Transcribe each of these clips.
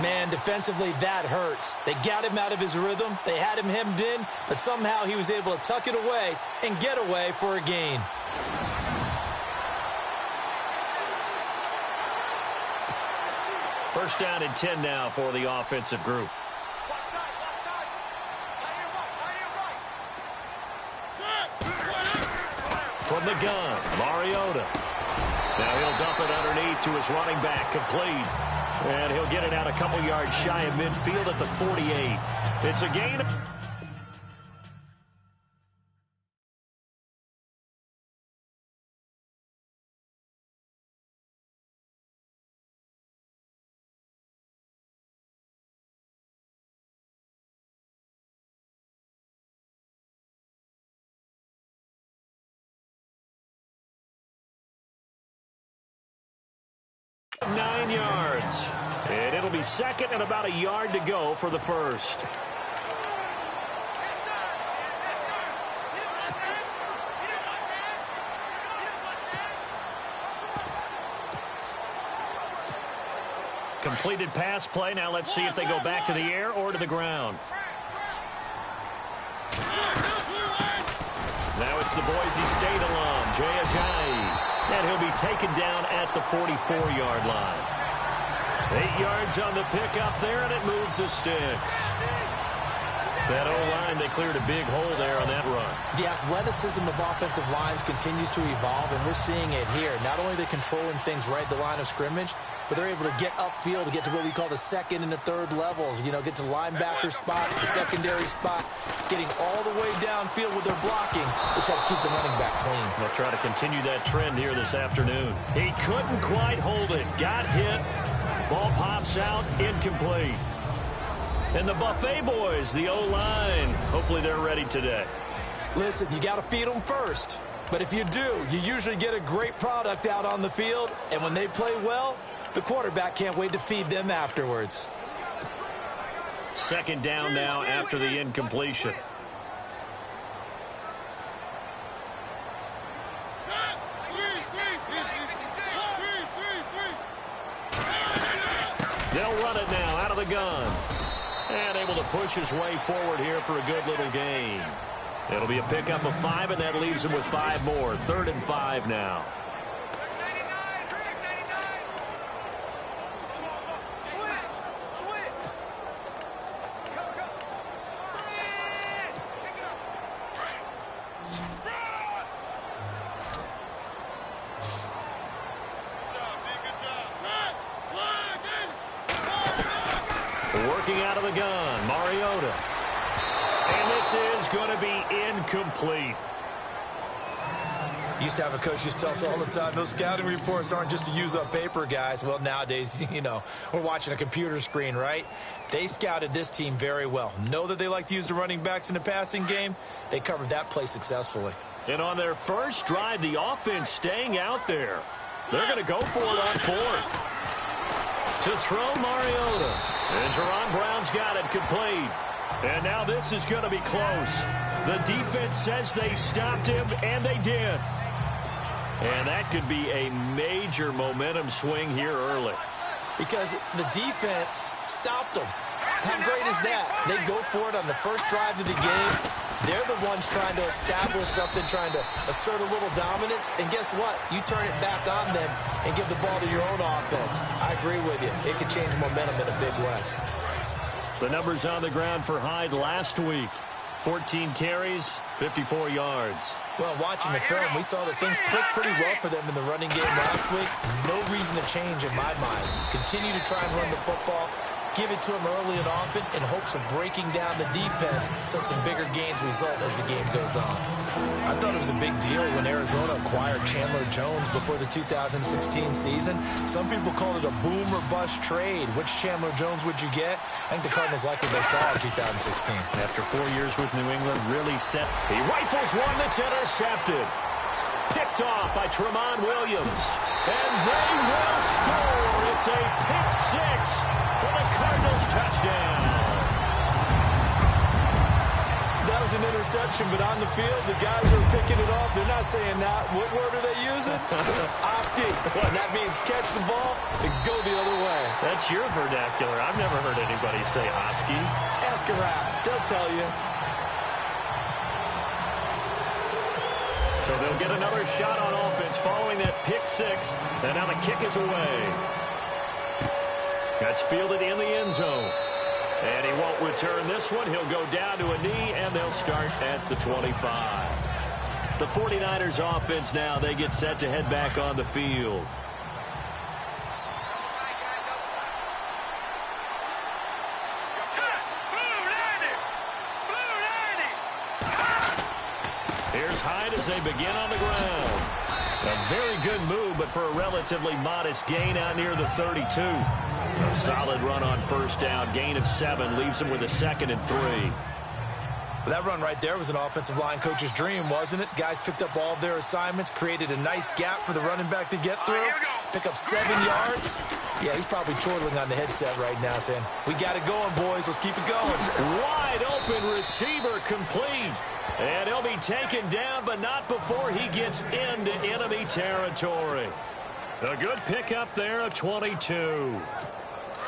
Man, defensively, that hurts. They got him out of his rhythm. They had him hemmed in, but somehow he was able to tuck it away and get away for a gain. First down and 10 now for the offensive group. From the gun, Mariota. Now he'll dump it underneath to his running back, complete. And he'll get it out a couple yards shy of midfield at the 48. It's a gain of... ...9 yards. And it'll be second and about a yard to go for the first. Completed pass play. Now let's see if they go back to the air or to the ground. Now it's the Boise State alum, Jay Ajayi. And he'll be taken down at the 44-yard line. 8 yards on the pickup there, and it moves the sticks. That O-line, they cleared a big hole there on that run. The athleticism of offensive lines continues to evolve, and we're seeing it here. Not only are they controlling things right at the line of scrimmage, but they're able to get upfield to get to what we call the second and the third levels. You know, get to linebacker spot, the secondary spot, getting all the way downfield with their blocking, which helps keep the running back clean. They'll try to continue that trend here this afternoon. He couldn't quite hold it. Got hit. Ball pops out, incomplete. And the Buffet boys, the O-line, hopefully they're ready today. Listen, you got to feed them first. But if you do, you usually get a great product out on the field. And when they play well, the quarterback can't wait to feed them afterwards. Second down now after the incompletion. They'll run it now out of the gun. And able to push his way forward here for a good little gain. It'll be a pickup of 5, and that leaves him with 5 more. 3rd and 5 now. Working out of the gun, Mariota. And this is going to be incomplete. Used to have a coach used to tell us all the time, those scouting reports aren't just to use up paper, guys. Well, nowadays, you know, we're watching a computer screen, right? They scouted this team very well. Know that they like to use the running backs in the passing game. They covered that play successfully. And on their first drive, the offense staying out there. They're going to go for it on 4th. To throw Mariota. And Jerron Brown's got it complete. And now this is going to be close. The defense says they stopped him, and they did. And that could be a major momentum swing here early. Because the defense stopped them. How great is that? They go for it on the first drive of the game. They're the ones trying to establish something, trying to assert a little dominance. And guess what? You turn it back on them and give the ball to your own offense. I agree with you. It can change momentum in a big way. The numbers on the ground for Hyde last week. 14 carries, 54 yards. Well, watching the film, we saw that things clicked pretty well for them in the running game last week. No reason to change in my mind. Continue to try and run the football. Give it to them early and often in hopes of breaking down the defense so some bigger gains result as the game goes on. I thought it was a big deal when Arizona acquired Chandler Jones before the 2016 season. Some people called it a boom or bust trade. Which Chandler Jones would you get? I think the Cardinals liked what they saw in 2016. After 4 years with New England, really set. He rifles one that's intercepted. Picked off by Tramon Williams. And they will score. It's a pick 6 for the Cardinals touchdown. That was an interception, but on the field, the guys are picking it off. They're not saying that. What word are they using? It's Oski. And that means catch the ball and go the other way. That's your vernacular. I've never heard anybody say husky. Ask around. They'll tell you. So they'll get another shot on offense following that pick six. And now the kick is away. That's fielded in the end zone. And he won't return this one. He'll go down to a knee, and they'll start at the 25. The 49ers offense now, they get set to head back on the field. Here's Hyde as they begin on the ground. A very good move, but for a relatively modest gain out near the 32. A solid run on first down. Gain of 7 leaves him with a 2nd and 3. Well, that run right there was an offensive line coach's dream, wasn't it? Guys picked up all of their assignments, created a nice gap for the running back to get through, pick up 7 yards. Yeah, he's probably chortling on the headset right now saying, we got it going, boys. Let's keep it going. Wide open receiver complete. And he'll be taken down, but not before he gets into enemy territory. A good pickup there, a 22.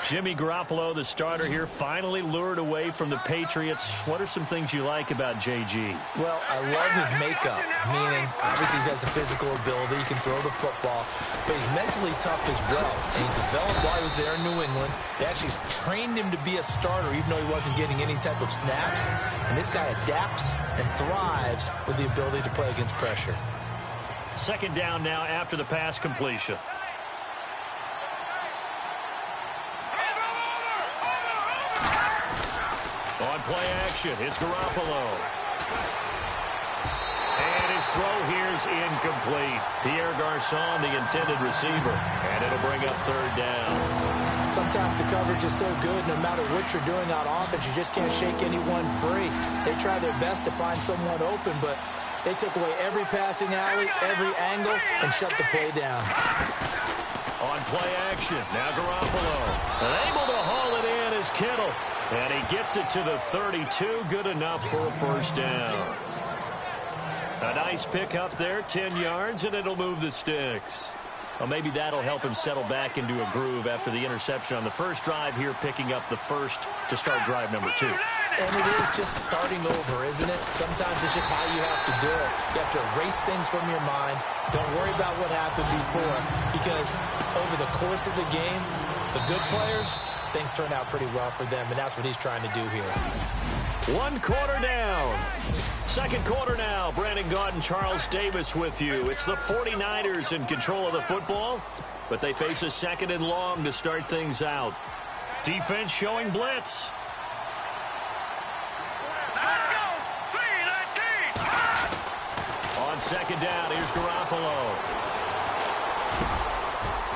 Jimmy Garoppolo, the starter here, finally lured away from the Patriots. What are some things you like about JG? Well, I love his makeup, meaning obviously he's got some physical ability. He can throw the football, but he's mentally tough as well. And he developed while he was there in New England. They actually trained him to be a starter, even though he wasn't getting any type of snaps. And this guy adapts and thrives with the ability to play against pressure. 2nd down now after the pass completion. On play action, it's Garoppolo. And his throw here is incomplete. Pierre Garçon, the intended receiver. And it'll bring up 3rd down. Sometimes the coverage is so good, no matter what you're doing on offense, you just can't shake anyone free. They try their best to find someone open, but they took away every passing alley, every angle, and shut the play down. On play action, now Garoppolo. And able to haul it in is Kittle. And he gets it to the 32, good enough for a 1st down. A nice pickup there, 10 yards, and it'll move the sticks. Well, maybe that'll help him settle back into a groove after the interception on the first drive here, picking up the first to start drive number 2. And it is just starting over, isn't it? Sometimes it's just how you have to do it. You have to erase things from your mind. Don't worry about what happened before, because over the course of the game, the good players, things turn out pretty well for them, and that's what he's trying to do here. 1 quarter down. 2nd quarter now. Brandon Gaudin and Charles Davis with you. It's the 49ers in control of the football, but they face a 2nd and long to start things out. Defense showing blitz. Let's go. 3-19. On 2nd down, here's Garoppolo.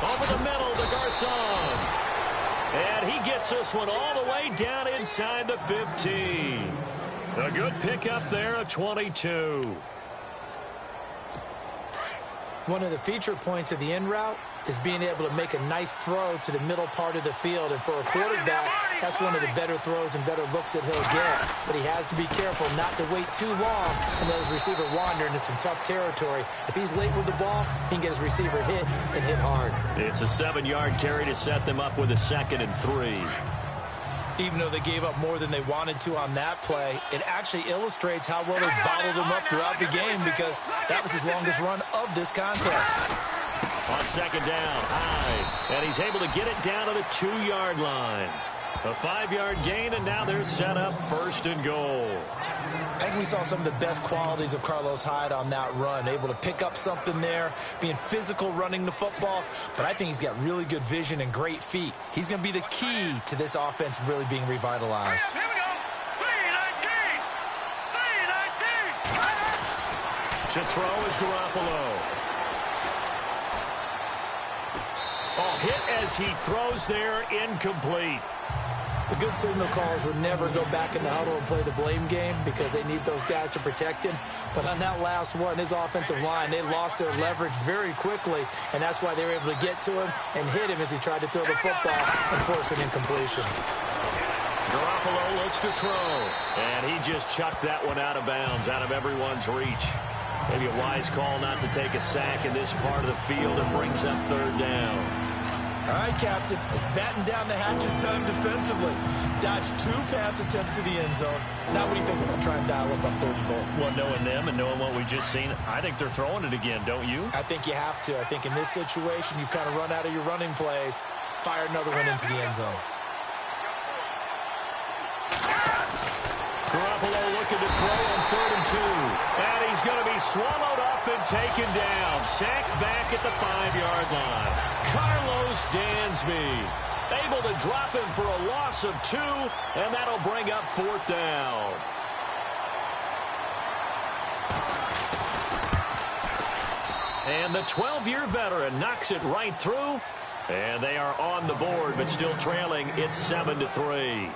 Over the middle to Garçon. And he gets this one all the way down inside the 15. A good pickup there, a 22. One of the feature points of the in route is being able to make a nice throw to the middle part of the field. And for a quarterback, that's one of the better throws and better looks that he'll get. But he has to be careful not to wait too long and let his receiver wander into some tough territory. If he's late with the ball, he can get his receiver hit and hit hard. It's a 7-yard carry to set them up with a 2nd and 3. Even though they gave up more than they wanted to on that play, it actually illustrates how well they bottled him up throughout the game, because that was his longest run of this contest. On 2nd down, Hyde. And he's able to get it down to the 2-yard line. A 5-yard gain, and now they're set up 1st and goal. I think we saw some of the best qualities of Carlos Hyde on that run. Able to pick up something there, being physical running the football. But I think he's got really good vision and great feet. He's going to be the key to this offense really being revitalized. Here we go. 3-19. 3-19. To throw is Garoppolo. Oh, hit as he throws there, incomplete. The good signal callers would never go back in the huddle and play the blame game, because they need those guys to protect him. But on that last one, his offensive line, they lost their leverage very quickly, and that's why they were able to get to him and hit him as he tried to throw the football and force an incompletion. Garoppolo looks to throw, and he just chucked that one out of bounds, out of everyone's reach. Maybe a wise call not to take a sack in this part of the field, and brings up 3rd down. All right, Captain. It's batten down the hatches time defensively. Dodged 2 pass attempts to the end zone. Now what do you think they're going to try and dial up on 3rd and goal? Well, knowing them and knowing what we just seen, I think they're throwing it again, don't you? I think you have to. I think in this situation, you've kind of run out of your running plays. Fire another one into the end zone. Garoppolo looking to throw on 3rd and 2. And he's going to be swallowed up and taken down. Sacked back at the 5-yard line. Carlos Dansby able to drop him for a loss of 2, and that'll bring up 4th down. And the 12-year veteran knocks it right through. And they are on the board, but still trailing. It's 7-3.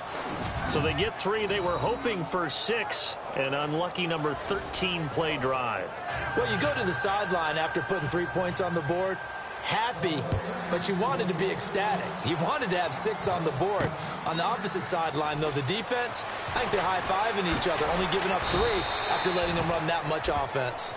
So they get 3. They were hoping for 6. An unlucky number 13 play drive. Well, you go to the sideline after putting 3 points on the board. Happy, but you wanted to be ecstatic. You wanted to have 6 on the board. On the opposite sideline, though, the defense, I think they're high-fiving each other, only giving up 3 after letting them run that much offense.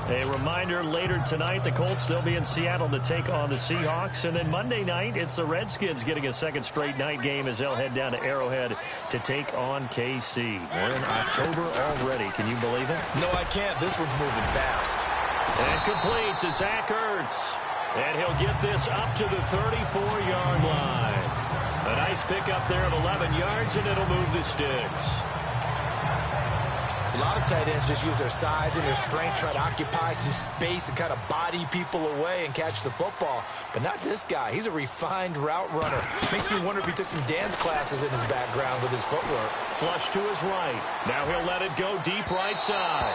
A reminder, later tonight, the Colts, they'll be in Seattle to take on the Seahawks. And then Monday night, it's the Redskins getting a second straight night game as they'll head down to Arrowhead to take on KC. We're in October already. Can you believe it? No, I can't. This one's moving fast. And complete to Zach Ertz. And he'll get this up to the 34-yard line. A nice pickup there of 11 yards, and it'll move the sticks. A lot of tight ends just use their size and their strength, try to occupy some space and kind of body people away and catch the football. But not this guy. He's a refined route runner. Makes me wonder if he took some dance classes in his background with his footwork. Flush to his right. Now he'll let it go deep right side.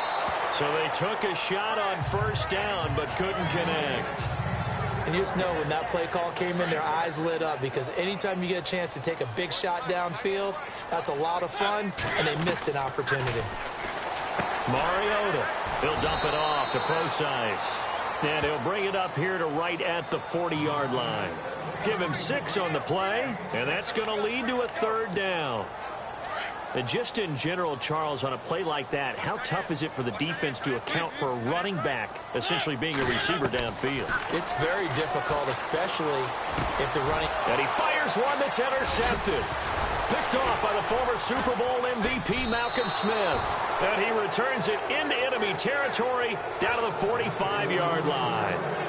So they took a shot on 1st down but couldn't connect. And you just know when that play call came in, their eyes lit up, because anytime you get a chance to take a big shot downfield, that's a lot of fun, and they missed an opportunity. Mariota, he'll dump it off to Procise. And he'll bring it up here to right at the 40-yard line. Give him 6 on the play, and that's going to lead to a 3rd down. And just in general, Charles, on a play like that, how tough is it for the defense to account for a running back essentially being a receiver downfield? It's very difficult, especially if the running... And he fires one that's intercepted. Picked off by the former Super Bowl MVP Malcolm Smith. And he returns it into enemy territory down to the 45-yard line.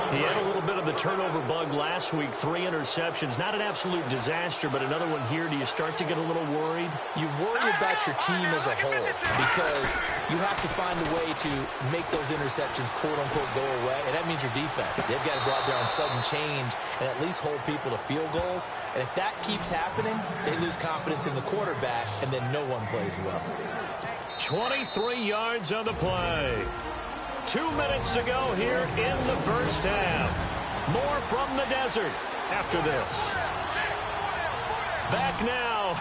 He had a little bit of the turnover bug last week, 3 interceptions. Not an absolute disaster, but another one here. Do you start to get a little worried? You worry about your team as a whole, because you have to find a way to make those interceptions, quote-unquote, go away, and that means your defense. They've got to go out there on sudden change and at least hold people to field goals. And if that keeps happening, they lose confidence in the quarterback, and then no one plays well. 23 yards on the play. 2 minutes to go here in the first half. More from the desert after this. Back now,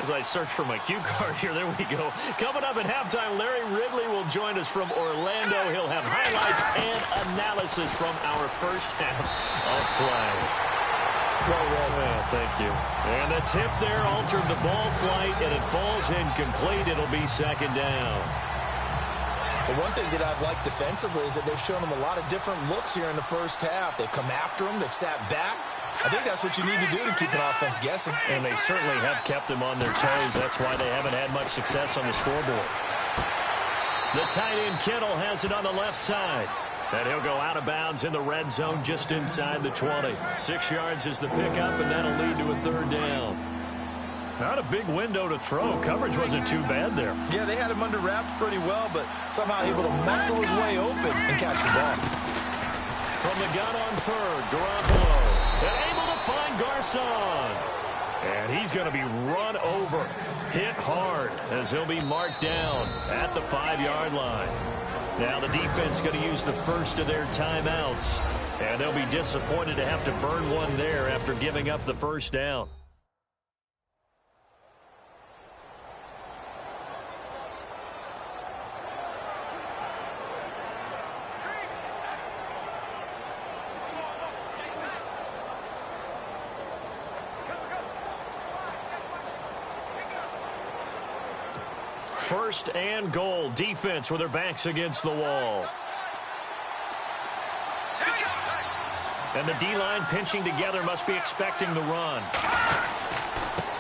as I search for my cue card here, there we go. Coming up at halftime, Larry Ridley will join us from Orlando. He'll have highlights and analysis from our first half of play. Well, thank you. And the tip there altered the ball flight, and it falls incomplete. It'll be 2nd down. Well, one thing that I've liked defensively is that they've shown them a lot of different looks here in the first half. They've come after them. They've sat back. I think that's what you need to do to keep an offense guessing. And they certainly have kept them on their toes. That's why they haven't had much success on the scoreboard. The tight end Kittle has it on the left side. And he'll go out of bounds in the red zone just inside the 20. 6 yards is the pickup, and that'll lead to a 3rd down. Not a big window to throw. Coverage wasn't too bad there. Yeah, they had him under wraps pretty well, but somehow able to muscle his way open and catch the ball. From the gun on 3rd, Garoppolo. And able to find Garcon. And he's going to be run over. Hit hard as he'll be marked down at the 5-yard line. Now the defense going to use the first of their timeouts. And they'll be disappointed to have to burn one there after giving up the 1st down. First and goal. Defense with their backs against the wall. And the D-line pinching together must be expecting the run.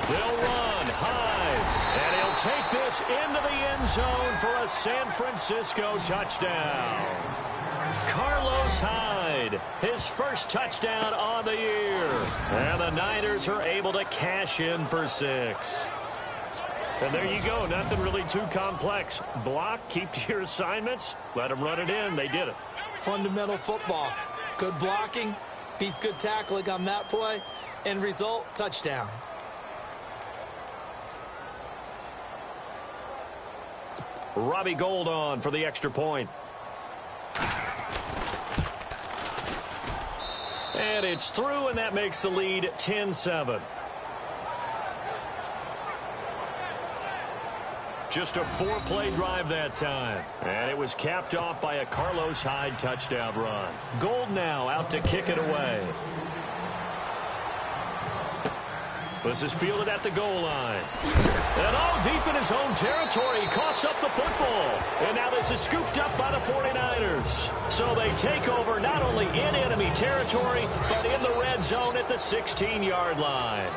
They'll run high. And he'll take this into the end zone for a San Francisco touchdown. Carlos Hyde, his first touchdown on the year. And the Niners are able to cash in for 6. And there you go. Nothing really too complex. Block, keep to your assignments, let them run it in. They did it. Fundamental football. Good blocking beats good tackling on that play. End result, touchdown. Robbie Gould on for the extra point. And it's through, and that makes the lead 10-7. Just a 4-play drive that time. And it was capped off by a Carlos Hyde touchdown run. Gould now out to kick it away. This is fielded at the goal line. And all deep in his own territory. He coughs up the football. And now this is scooped up by the 49ers. So they take over not only in enemy territory, but in the red zone at the 16-yard line.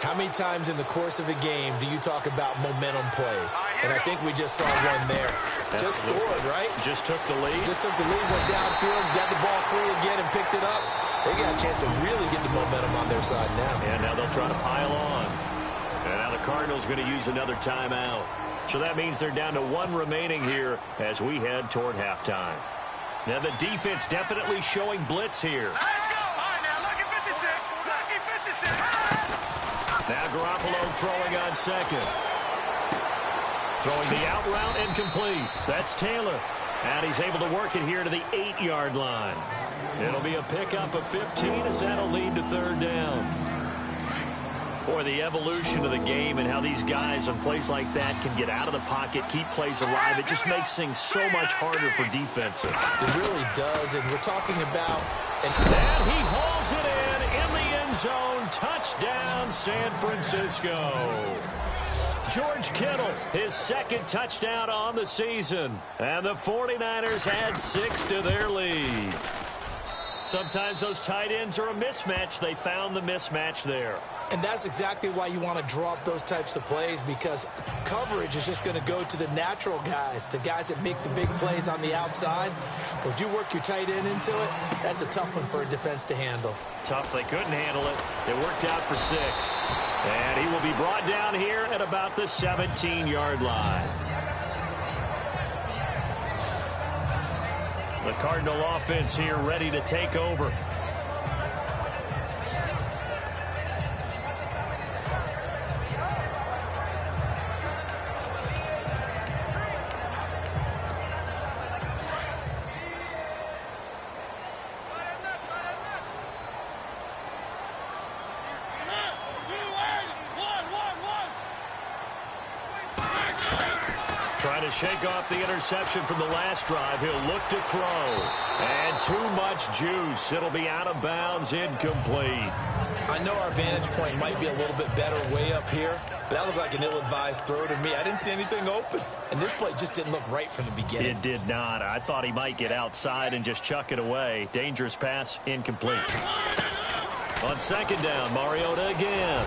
How many times in the course of a game do you talk about momentum plays? And I think we just saw one there. Just scored, right? Just took the lead. Just took the lead, went downfield, got the ball free again, and picked it up. They got a chance to really get the momentum on their side now. And now they'll try to pile on. And now the Cardinals going to use another timeout. So that means they're down to 1 remaining here as we head toward halftime. Now the defense definitely showing blitz here. Let's go. All right, now, lucky 56. Lucky 56. Now Garoppolo throwing on second. Throwing the out route incomplete. That's Taylor. And he's able to work it here to the 8-yard line. It'll be a pickup of 15 as that'll lead to third down. Boy, the evolution of the game and how these guys on plays like that can get out of the pocket, keep plays alive, it just makes things so much harder for defenses. It really does, and we're talking about... And he hauls it in the end zone. Touchdown, San Francisco. George Kittle, his second touchdown on the season. And the 49ers add 6 to their lead. Sometimes those tight ends are a mismatch. They found the mismatch there. And that's exactly why you want to draw up those types of plays, because coverage is just going to go to the natural guys, the guys that make the big plays on the outside. But if you work your tight end into it, that's a tough one for a defense to handle. Tough. They couldn't handle it. It worked out for 6. And he will be brought down here at about the 17-yard line. The Cardinal offense here ready to take over. Trying to shake off the interception from the last drive. He'll look to throw. And too much juice. It'll be out of bounds, incomplete. I know our vantage point might be a little bit better way up here, but that looked like an ill-advised throw to me. I didn't see anything open, and this play just didn't look right from the beginning. It did not. I thought he might get outside and just chuck it away. Dangerous pass, incomplete. On second down, Mariota again.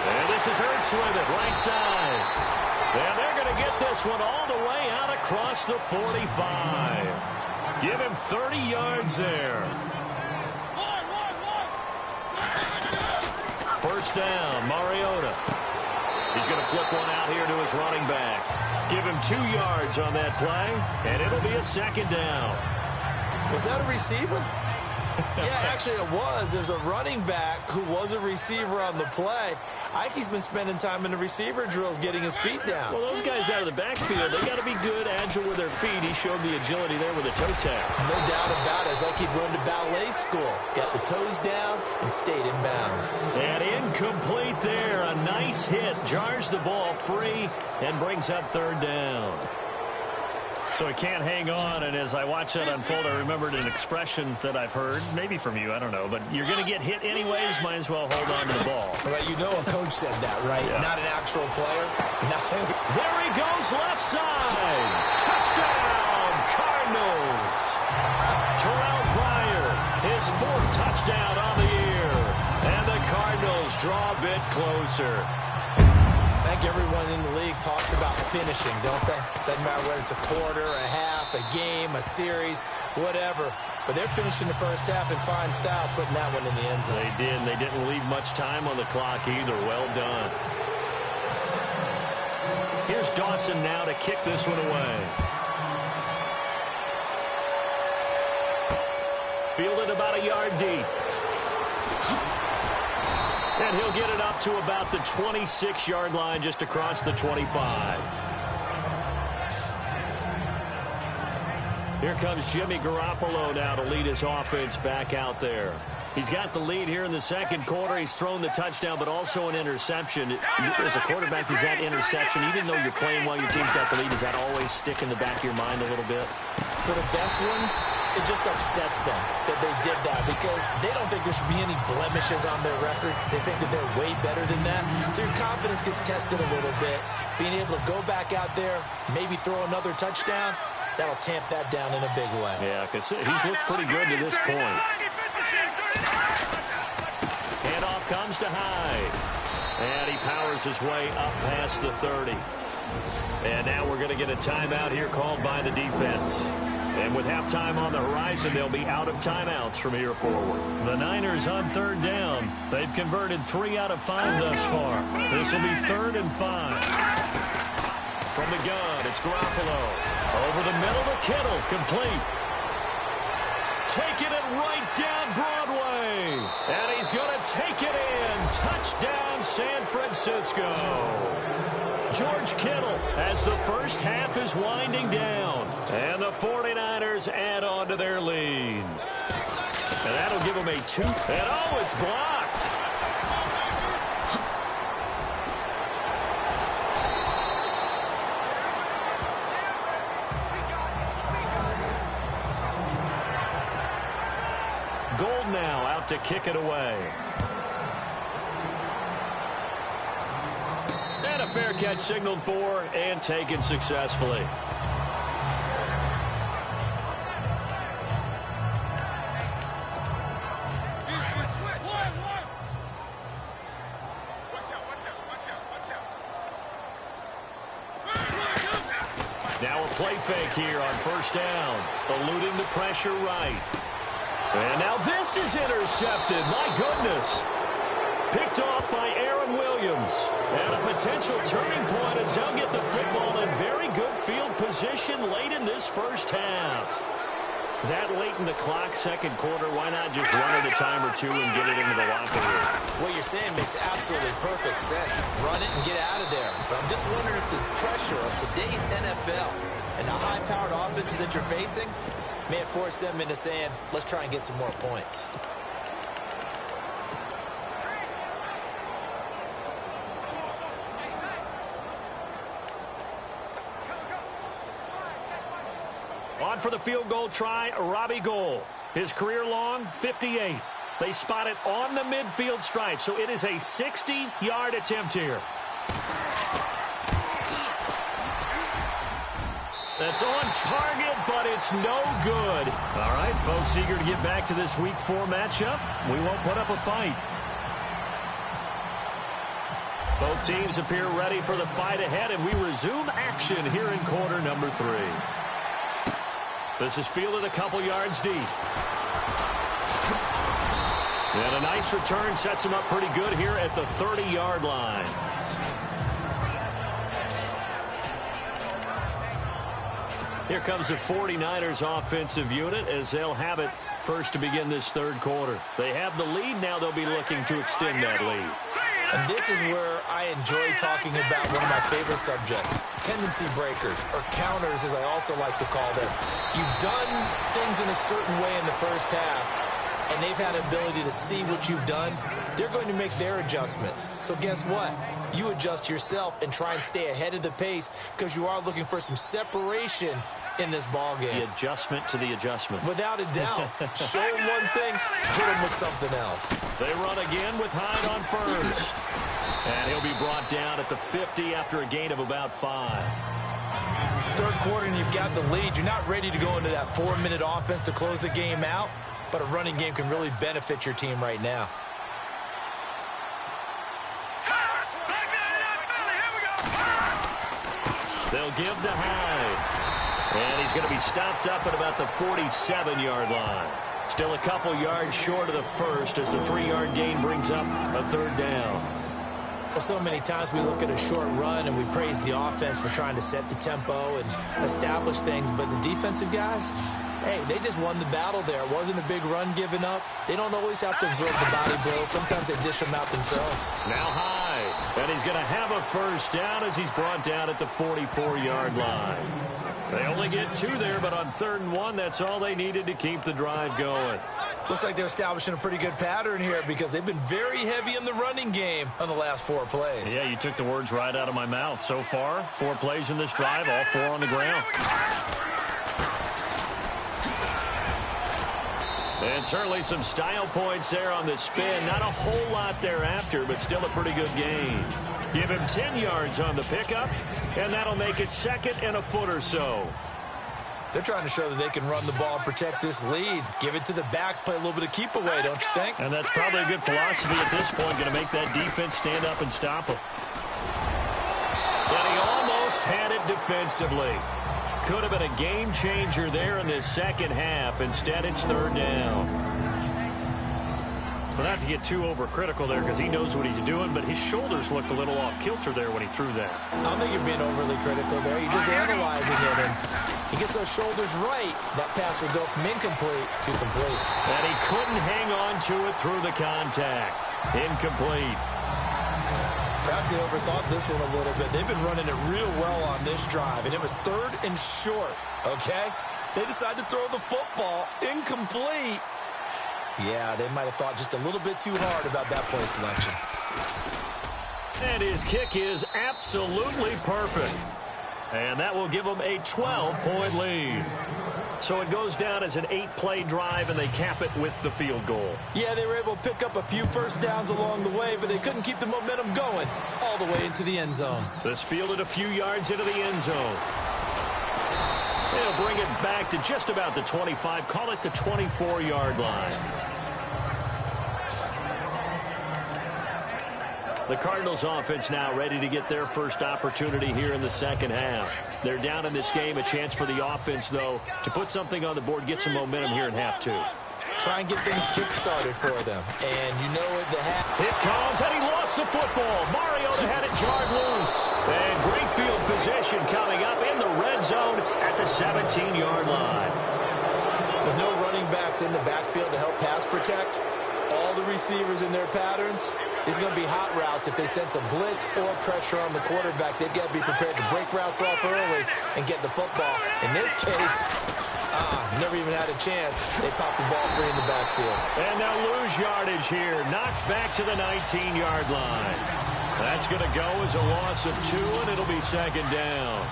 And this is Ertz with it, right side. And they're going to get this one all the way out across the 45. Give him 30 yards there. First down, Mariota. He's going to flip one out here to his running back. Give him 2 yards on that play, and it'll be a second down. Was that a receiver? Yeah, actually it was. There's a running back who was a receiver on the play. Ike's been spending time in the receiver drills getting his feet down. Well, those guys out of the backfield, they got to be good, agile with their feet. He showed the agility there with a toe tap. No doubt about it. It's like he'd run to ballet school. Got the toes down and stayed in bounds. And incomplete there. A nice hit. Jars the ball free and brings up third down. So he can't hang on, and as I watch that unfold, I remembered an expression that I've heard, maybe from you, I don't know, but you're going to get hit anyways, might as well hold on to the ball. Right, you know a coach said that, right? Yeah. Not an actual player. There he goes, left side. Touchdown, Cardinals. Terrell Pryor, his fourth touchdown on the year. And the Cardinals draw a bit closer. I think everyone in the league talks about finishing, don't they? Doesn't matter whether it's a quarter, a half, a game, a series, whatever. But they're finishing the first half in fine style, putting that one in the end zone. They did, and they didn't leave much time on the clock either. Well done. Here's Dawson now to kick this one away. Fielded about a yard deep. And he'll get it up to about the 26-yard line, just across the 25. Here comes Jimmy Garoppolo now to lead his offense back out there. He's got the lead here in the second quarter. He's thrown the touchdown, but also an interception. As a quarterback, is that interception, even though you're playing while your team's got the lead, does that always stick in the back of your mind a little bit? For the best ones, it just upsets them that they did that because they don't think there should be any blemishes on their record. They think that they're way better than that. So your confidence gets tested a little bit. Being able to go back out there, maybe throw another touchdown, that'll tamp that down in a big way. Yeah, because he's looked pretty good to this point. Handoff comes to Hyde. And he powers his way up past the 30. And now we're going to get a timeout here called by the defense. And with halftime on the horizon, they'll be out of timeouts from here forward. The Niners on third down. They've converted 3 out of 5 thus far. This will be 3rd and 5. From the gun, it's Garoppolo. Over the middle to Kittle, complete. Taking it right down Broadway. And he's going to take it in. Touchdown, San Francisco. George Kittle as the first half is winding down. And the 49ers add on to their lead. And that'll give them a 2. And oh, it's blocked. Gold now out to kick it away. And a fair catch signaled for and taken successfully. Now a play fake here on first down. Eluding the pressure right. And now this is intercepted. My goodness. Picked off by Aaron Williams. And a potential turning point as they'll get the football in very good field position late in this first half. That late in the clock, second quarter, why not just run it a time or two and get it into the locker room? What you're saying makes absolutely perfect sense. Run it and get out of there. But I'm just wondering if the pressure of today's NFL and the high-powered offenses that you're facing may have forced them into saying, let's try and get some more points. On for the field goal try, Robbie Gould. His career long, 58. They spot it on the midfield stripe, so it is a 60-yard attempt here. That's on target, but it's no good. All right, folks, eager to get back to this Week 4 matchup. We won't put up a fight. Both teams appear ready for the fight ahead, and we resume action here in quarter number 3. This is fielded a couple yards deep. And a nice return sets him up pretty good here at the 30-yard line. Here comes the 49ers offensive unit as they'll have it first to begin this third quarter. They have the lead. Now they'll be looking to extend that lead. And this is where I enjoy talking about one of my favorite subjects, tendency breakers, or counters as I also like to call them. You've done things in a certain way in the first half, and they've had the ability to see what you've done. They're going to make their adjustments. So guess what? You adjust yourself and try and stay ahead of the pace because you are looking for some separation in this ball game. The adjustment to the adjustment. Without a doubt. Show him one thing, hit him with something else. They run again with Hyde on first. And he'll be brought down at the 50 after a gain of about 5. Third quarter and you've got the lead. You're not ready to go into that 4-minute offense to close the game out, but a running game can really benefit your team right now. They'll give to Hyde. And he's going to be stopped up at about the 47-yard line. Still a couple yards short of the first as the 3-yard gain brings up a third down. Well, so many times we look at a short run and we praise the offense for trying to set the tempo and establish things, but the defensive guys, hey, they just won the battle there. It wasn't a big run given up. They don't always have to absorb the body blows. Sometimes they dish them out themselves. Now Hyde, and he's going to have a first down as he's brought down at the 44-yard line. They only get 2 there, but on 3rd and 1, that's all they needed to keep the drive going. Looks like they're establishing a pretty good pattern here because they've been very heavy in the running game on the last 4 plays. Yeah, you took the words right out of my mouth. So far, 4 plays in this drive, all 4 on the ground. And certainly some style points there on the spin. Not a whole lot thereafter, but still a pretty good gain. Give him 10 yards on the pickup, and that'll make it 2nd and a foot or so. They're trying to show that they can run the ball and protect this lead. Give it to the backs, play a little bit of keep away, don't you think? And that's probably a good philosophy at this point, going to make that defense stand up and stop him. And he almost had it defensively. Could have been a game changer there in this second half. Instead, it's 3rd down. Well, not to get too overcritical there because he knows what he's doing, but his shoulders looked a little off kilter there when he threw that. I don't think you're being overly critical there. You're just analyzing it, and he gets those shoulders right. That pass would go from incomplete to complete. And he couldn't hang on to it through the contact. Incomplete. Perhaps they overthought this one a little bit. They've been running it real well on this drive, and it was 3rd and short, okay? They decided to throw the football incomplete. Yeah, they might have thought just a little bit too hard about that play selection. And his kick is absolutely perfect. And that will give them a 12-point lead. So it goes down as an 8-play drive, and they cap it with the field goal. Yeah, they were able to pick up a few first downs along the way, but they couldn't keep the momentum going all the way into the end zone. This fielded a few yards into the end zone. They'll bring it back to just about the 25. Call it the 24-yard line. The Cardinals offense now ready to get their first opportunity here in the second half. They're down in this game. A chance for the offense, though, to put something on the board, get some momentum here in half 2. Try and get things kick-started for them. And you know at the half. It comes, and he lost the football. Mariota had it jarred loose. And great field position coming up in the red zone at the 17-yard line. With no running backs in the backfield to help pass protect, all the receivers in their patterns, it's going to be hot routes. If they sense a blitz or pressure on the quarterback, they've got to be prepared to break routes off early and get the football. In this case, never even had a chance. They popped the ball free in the backfield. And they'll lose yardage here. Knocked back to the 19-yard line. That's going to go as a loss of 2, and it'll be 2nd down.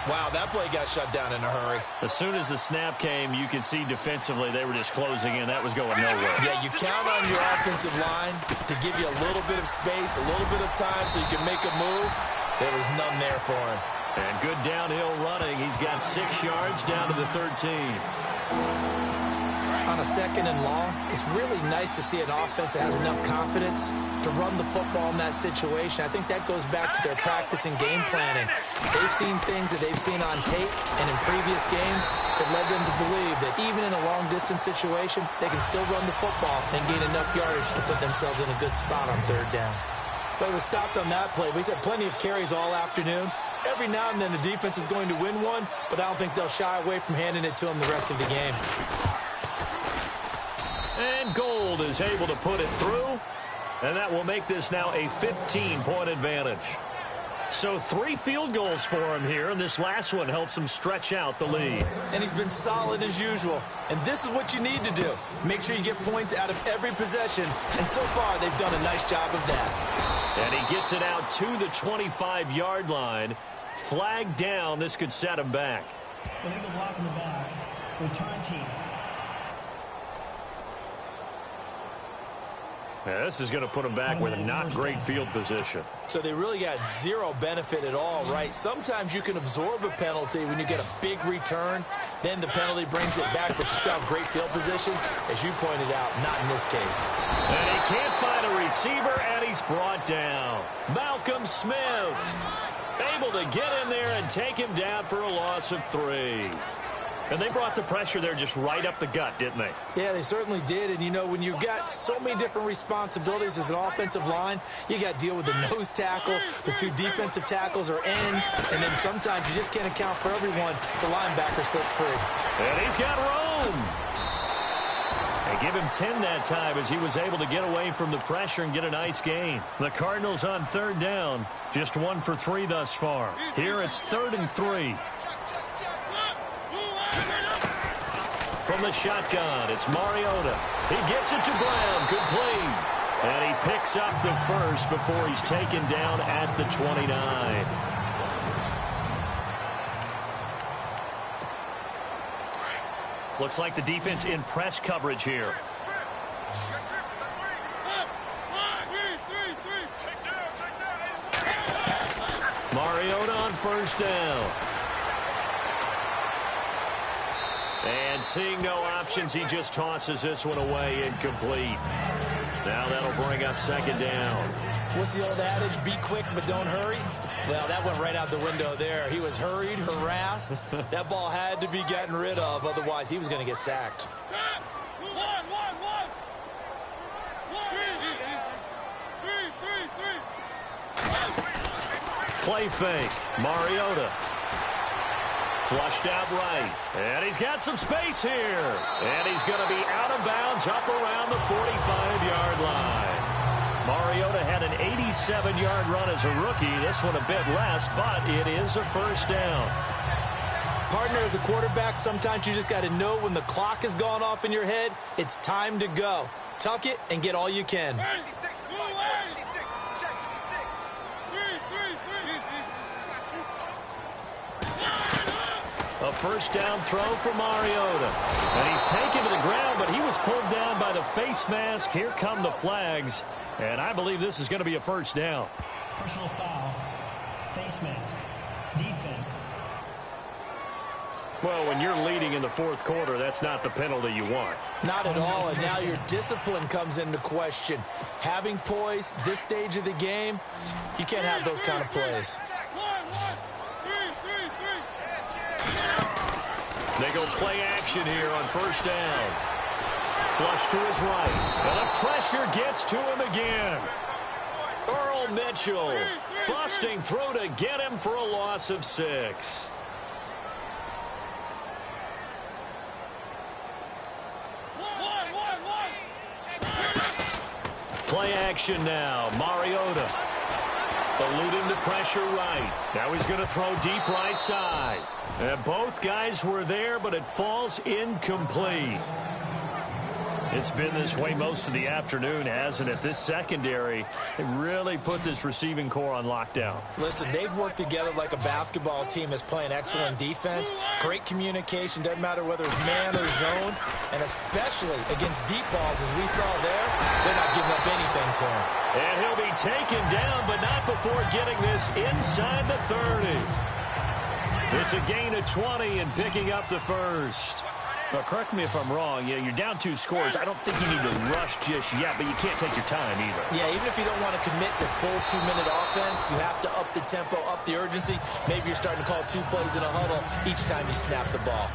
Wow, that play got shut down in a hurry. As soon as the snap came, you could see defensively they were just closing in. That was going nowhere. Yeah, you count on your offensive line to give you a little bit of space, a little bit of time so you can make a move. There was none there for him. And good downhill running. He's got 6 yards down to the 13. On a 2nd and long, it's really nice to see an offense that has enough confidence to run the football in that situation. I think that goes back to their practice and game planning. They've seen things that they've seen on tape and in previous games that led them to believe that even in a long-distance situation, they can still run the football and gain enough yardage to put themselves in a good spot on 3rd down. But it was stopped on that play. We had plenty of carries all afternoon. Every now and then the defense is going to win one, but I don't think they'll shy away from handing it to them the rest of the game. And Gold is able to put it through, and that will make this now a 15-point advantage. So 3 field goals for him here, and this last one helps him stretch out the lead. And he's been solid as usual. And this is what you need to do. Make sure you get points out of every possession, and so far they've done a nice job of that. And he gets it out to the 25-yard line. Flag down. This could set him back. Illegal block in the back. Return team. Yeah, this is going to put them back with a not great field position. So they really got zero benefit at all, right? Sometimes you can absorb a penalty when you get a big return. Then the penalty brings it back, but you still have great field position. As you pointed out, not in this case. And he can't find a receiver, and he's brought down. Malcolm Smith able to get in there and take him down for a loss of 3. And they brought the pressure there just right up the gut, didn't they? Yeah, they certainly did. And, you know, when you've got so many different responsibilities as an offensive line, you got to deal with the nose tackle, the 2 defensive tackles or ends, and then sometimes you just can't account for everyone. The linebacker slipped free. And he's got room. They give him 10 that time as he was able to get away from the pressure and get a nice gain. The Cardinals on 3rd down, just 1 for 3 thus far. Here it's 3rd and 3. From the shotgun, it's Mariota. He gets it to Brown, complete. And he picks up the first before he's taken down at the 29. Looks like the defense in press coverage here. Mariota on 1st down. And seeing no options, he just tosses this one away incomplete. Now that'll bring up 2nd down. What's the old adage? Be quick, but don't hurry. Well, that went right out the window there. He was hurried, harassed. That ball had to be gotten rid of. Otherwise, he was going to get sacked. Play fake. Mariota. Flushed out right. And he's got some space here. And he's going to be out of bounds up around the 45-yard line. Mariota had an 87-yard run as a rookie. This one a bit less, but it is a 1st down. Partner, as a quarterback, sometimes you just got to know when the clock has gone off in your head, it's time to go. Tuck it and get all you can. A 1st down throw for Mariota. And he's taken to the ground, but he was pulled down by the face mask. Here come the flags. And I believe this is going to be a 1st down. Personal foul. Face mask. Defense. Well, when you're leading in the 4th quarter, that's not the penalty you want. Not at all, and now your discipline comes into question. Having poise this stage of the game, you can't have those kind of plays. They go play action here on 1st down. Flush to his right. And the pressure gets to him again. Earl Mitchell busting through to get him for a loss of 6. Play action now. Mariota eluding the pressure right. Now he's going to throw deep right side. And both guys were there, but it falls incomplete. It's been this way most of the afternoon, hasn't it? This secondary, they really put this receiving core on lockdown. Listen, they've worked together like a basketball team that's playing excellent defense. Great communication, doesn't matter whether it's man or zone. And especially against deep balls, as we saw there, they're not giving up anything to him. And he'll be taken down, but not before getting this inside the 30. It's a gain of 20 and picking up the first. Well, correct me if I'm wrong. Yeah, you're down 2 scores. I don't think you need to rush just yet, but you can't take your time either. Yeah, even if you don't want to commit to full 2-minute offense, you have to up the tempo, up the urgency. Maybe you're starting to call 2 plays in a huddle each time you snap the ball.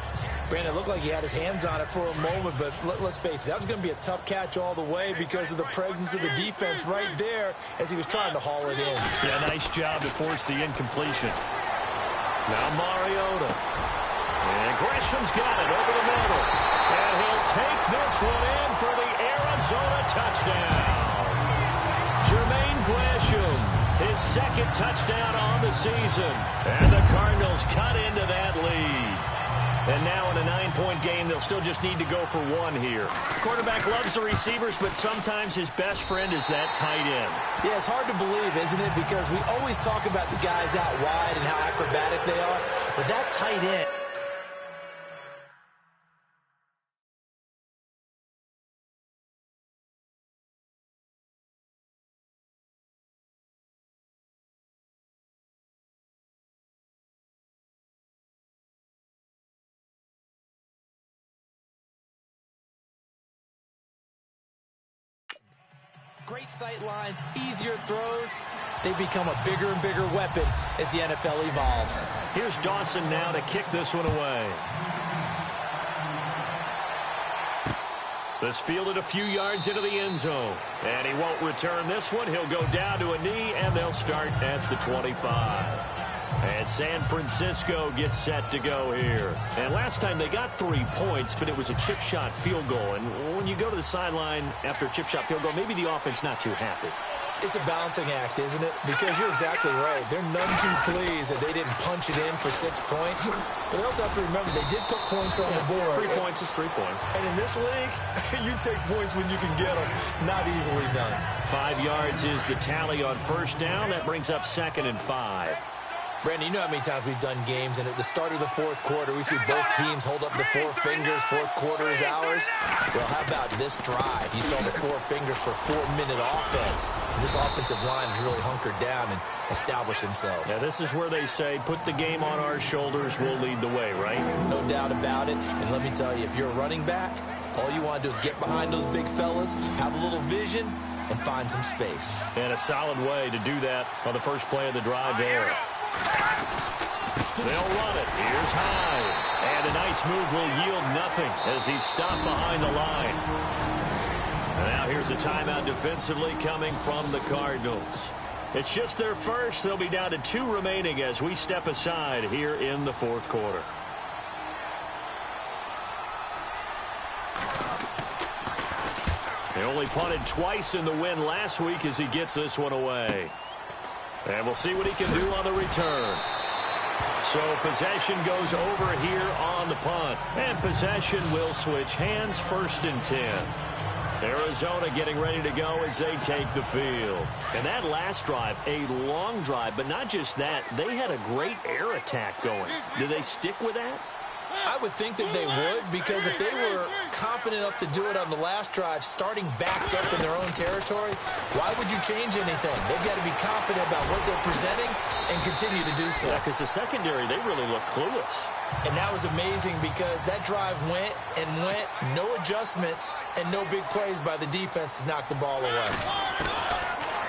Brandon, it looked like he had his hands on it for a moment, but let's face it, that was going to be a tough catch all the way because of the presence of the defense right there as he was trying to haul it in. Yeah, nice job to force the incompletion. Now Mariota. And Gresham's got it over the middle. And he'll take this one in for the Arizona touchdown. Jermaine Gresham, his 2nd touchdown on the season. And the Cardinals cut into that lead. And now in a 9-point game, they'll still just need to go for 1 here. Quarterback loves the receivers, but sometimes his best friend is that tight end. Yeah, it's hard to believe, isn't it? Because we always talk about the guys out wide and how acrobatic they are. But that tight end Great sight lines, easier throws. They become a bigger and bigger weapon as the NFL evolves. Here's Dawson now to kick this one away. This fielded a few yards into the end zone. And he won't return this one. He'll go down to a knee, and they'll start at the 25. And San Francisco gets set to go here. And last time they got 3 points, but it was a chip shot field goal. And when you go to the sideline after a chip shot field goal, maybe the offense not too happy. It's a balancing act, isn't it? Because you're exactly right. They're none too pleased that they didn't punch it in for 6 points. But they also have to remember they did put points on the board. 3 points is 3 points. And in this league, you take points when you can get them. Not easily done. 5 yards is the tally on first down. That brings up 2nd and 5. Brandon, you know how many times we've done games, and at the start of the fourth quarter, we see both teams hold up the 4 fingers, fourth quarter is ours. Well, how about this drive? You saw the 4 fingers for 4-minute offense. And this offensive line has really hunkered down and established themselves. Yeah, this is where they say, put the game on our shoulders, we'll lead the way, right? No doubt about it. And let me tell you, if you're a running back, all you want to do is get behind those big fellas, have a little vision, and find some space. And a solid way to do that on the first play of the drive there. They'll run it. Here's Hyde. And a nice move will yield nothing as he's stopped behind the line. And now here's a timeout defensively coming from the Cardinals. It's just their first. They'll be down to 2 remaining as we step aside here in the fourth quarter. He only punted twice in the win last week as he gets this one away. And we'll see what he can do on the return. So possession goes over here on the punt. And possession will switch hands, 1st and 10. Arizona getting ready to go as they take the field. And that last drive, a long drive, but not just that. They had a great air attack going. Do they stick with that? I would think that they would, because if they were confident enough to do it on the last drive, starting backed up in their own territory, why would you change anything? They've got to be confident about what they're presenting and continue to do so. Yeah, because the secondary, they really look clueless. And that was amazing because that drive went and went, no adjustments, and no big plays by the defense to knock the ball away.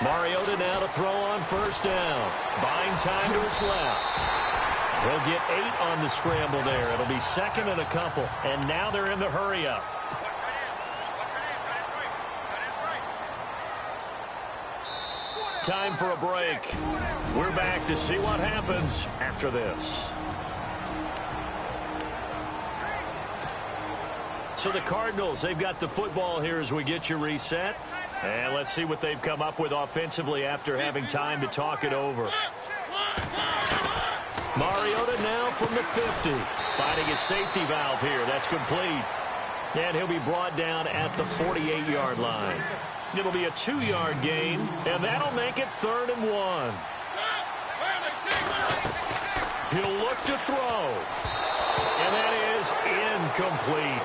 Mariota now to throw on first down. Buying time to his left. He'll get 8 on the scramble there. It'll be 2nd and a couple. And now they're in the hurry-up. Time for a break. We're back to see what happens after this. So the Cardinals, they've got the football here as we get you reset. And let's see what they've come up with offensively after having time to talk it over. Mariota now from the 50. Finding his safety valve here. That's complete. And he'll be brought down at the 48-yard line. It'll be a 2-yard gain, and that'll make it 3rd and 1. He'll look to throw. And that is incomplete.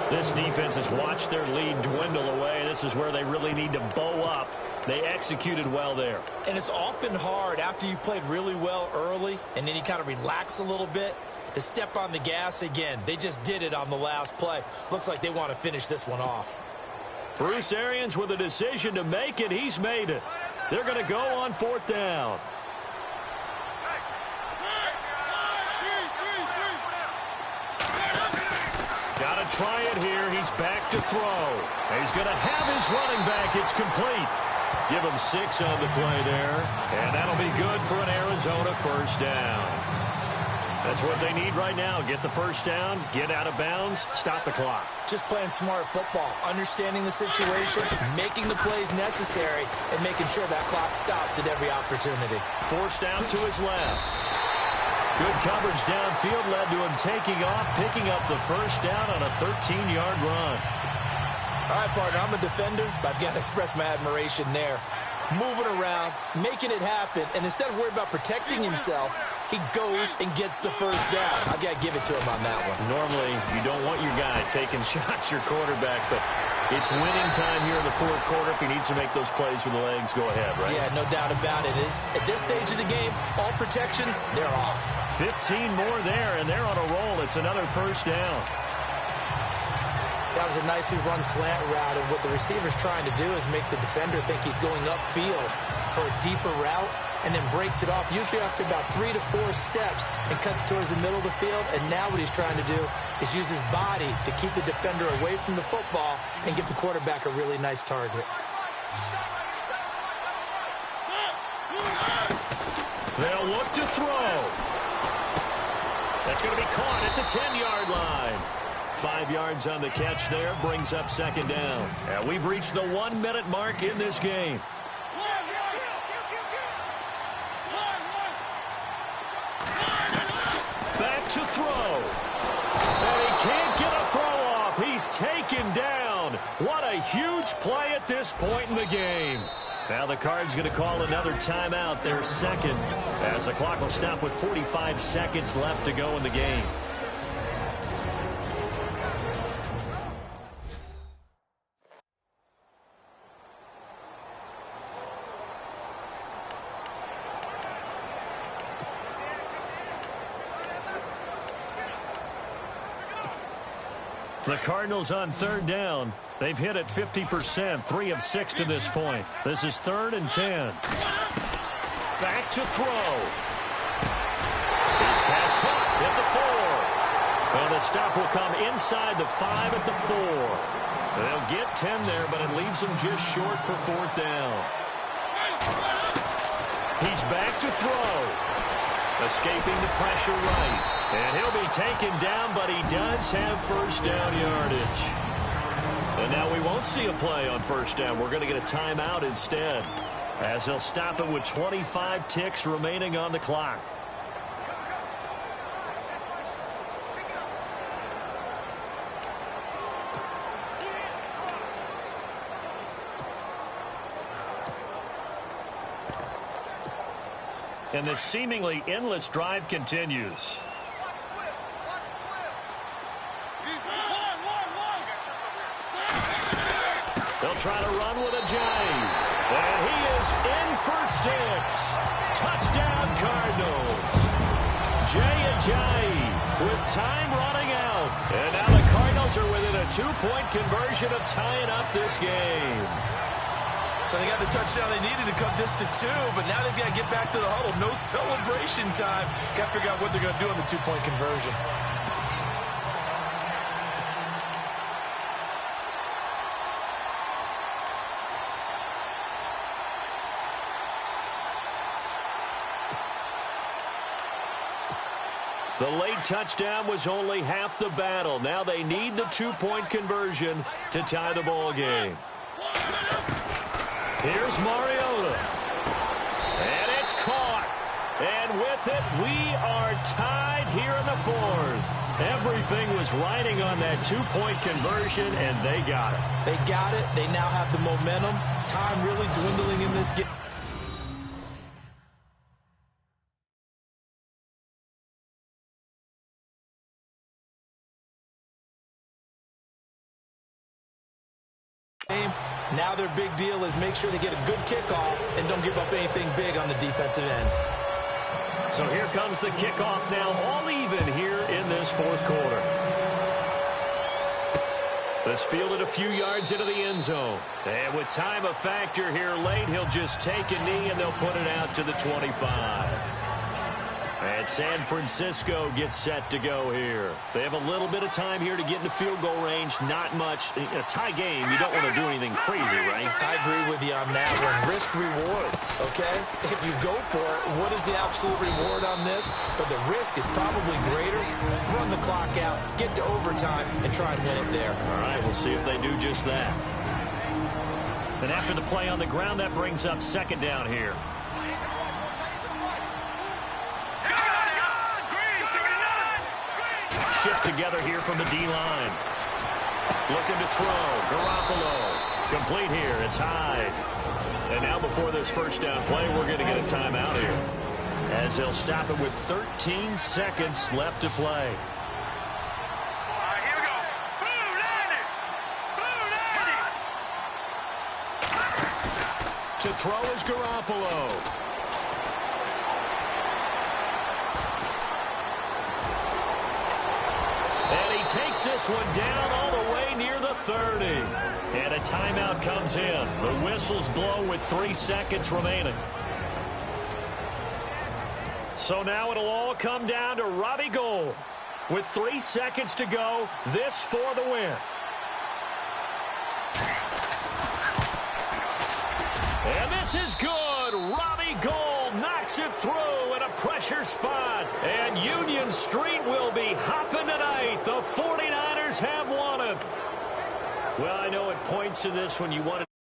This defense has watched their lead dwindle away. This is where they really need to bow up. They executed well there. And it's often hard after you've played really well early and then you kind of relax a little bit to step on the gas again. They just did it on the last play. Looks like they want to finish this one off. Bruce Arians with a decision to make it. He's made it. They're going to go on 4th down. Got to try it here. He's back to throw. He's going to have his running back. It's complete. Give him 6 on the play there. And that'll be good for an Arizona first down. That's what they need right now. Get the first down, get out of bounds, stop the clock. Just playing smart football, understanding the situation, making the plays necessary, and making sure that clock stops at every opportunity. Forced out to his left. Good coverage downfield led to him taking off, picking up the first down on a 13-yard run. All right, partner, I'm a defender, but I've got to express my admiration there. Moving around, making it happen, and instead of worrying about protecting himself, he goes and gets the first down. I've got to give it to him on that one. Normally, you don't want your guy taking shots, your quarterback, but it's winning time here in the fourth quarter. If he needs to make those plays with the legs, go ahead, right? Yeah, no doubt about it. At this stage of the game, all protections, they're off. 15 more there, and they're on a roll. It's another first down. That was a nicely run slant route, and what the receiver's trying to do is make the defender think he's going upfield for a deeper route, and then breaks it off, usually after about 3 to 4 steps, and cuts towards the middle of the field. And now what he's trying to do is use his body to keep the defender away from the football and give the quarterback a really nice target. They'll look to throw. That's going to be caught at the 10-yard line. 5 yards on the catch there, brings up second down. And we've reached the 1-minute mark in this game. Back to throw. And he can't get a throw off. He's taken down. What a huge play at this point in the game. Now the Cards going to call another timeout, their second, as the clock will stop with 45 seconds left to go in the game. The Cardinals on third down. They've hit it 50%, 3 of 6 to this point. This is 3rd and 10. Back to throw. His pass caught at the 4. Well, the stop will come inside the 5 at the 4. They'll get 10 there, but it leaves them just short for 4th down. He's back to throw. Escaping the pressure right. And he'll be taken down, but he does have first down yardage. And now we won't see a play on first down. We're going to get a timeout instead, as he'll stop it with 25 ticks remaining on the clock. And this seemingly endless drive continues. They'll try to run with a J. And he is in for 6. Touchdown, Cardinals. Jay Ajayi with time running out. And now the Cardinals are within a 2-point conversion of tying up this game. So they got the touchdown they needed to cut this to 2, but now they've got to get back to the huddle. No celebration time. Got to figure out what they're going to do on the 2-point conversion. The late touchdown was only half the battle. Now they need the 2-point conversion to tie the ball game. Here's Mariota. And it's caught. And with it, we are tied here in the 4th. Everything was riding on that 2-point conversion, and they got it. They got it. They now have the momentum. Time really dwindling in this game. Now their big deal is make sure they get a good kickoff and don't give up anything big on the defensive end. So here comes the kickoff now, all even here in this 4th quarter. This fielded a few yards into the end zone. And with time a factor here late, he'll just take a knee and they'll put it out to the 25. And San Francisco gets set to go here. They have a little bit of time here to get into field goal range. Not much. In a tie game, you don't want to do anything crazy, right? I agree with you on that one. Risk-reward, okay? If you go for it, what is the absolute reward on this? But the risk is probably greater. Run the clock out, get to overtime, and try and win it there. All right, we'll see if they do just that. And after the play on the ground, that brings up second down here. Shift together here from the D-line. Looking to throw. Garoppolo. Complete here. It's Hyde. And now before this first down play, we're going to get a timeout here, as they'll stop it with 13 seconds left to play. Here we go. To throw is Garoppolo. takes this one down all the way near the 30. And a timeout comes in. The whistles blow with 3 seconds remaining. So now it'll all come down to Robbie Gould. With 3 seconds to go, this for the win. And this is good. Robbie Gould knocks it through in a pressure spot. And Union Street will be hopping tonight. The 49ers have won it. Well, I know it points to this when you want to